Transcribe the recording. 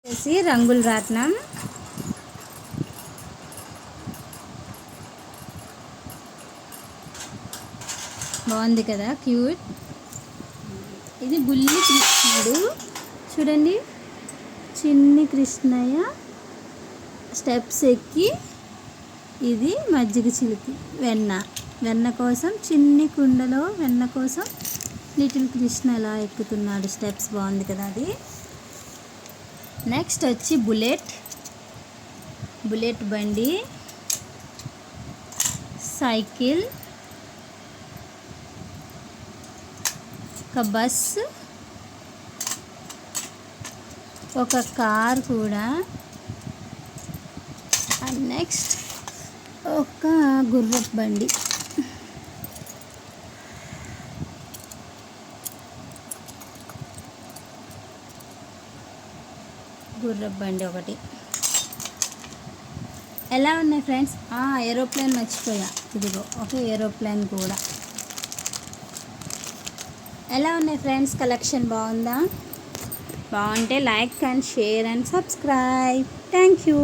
వచ్చేసి రంగుల రాట్నం. బాగుంది కదా, క్యూట్. ఇది బుల్లి కృష్ణుడు చూడండి. చిన్ని కృష్ణయ్య స్టెప్స్ ఎక్కి, ఇది మజ్జిగ చిలికి వెన్న కోసం, చిన్ని కుండలో వెన్న కోసం లిటిల్ కృష్ణ ఎలా ఎక్కుతున్నాడు స్టెప్స్. బాగుంది కదా అది. నెక్స్ట్ వచ్చి బుల్లెట్ బండి, సైకిల్, ఒక బస్, ఒక కార్ కూడా, అండ్ నెక్స్ట్ ఒక గుర్రపు బండి. ఒకటి. ఎలా ఉన్నాయి ఫ్రెండ్స్? ఏరోప్లేన్ మర్చిపోయా, ఇదిగో ఒక ఏరోప్లేన్ కూడా. ఎలా ఉన్నాయి ఫ్రెండ్స్? కలెక్షన్ బాగుందా? బాగుంటే like and share and subscribe. Thank you.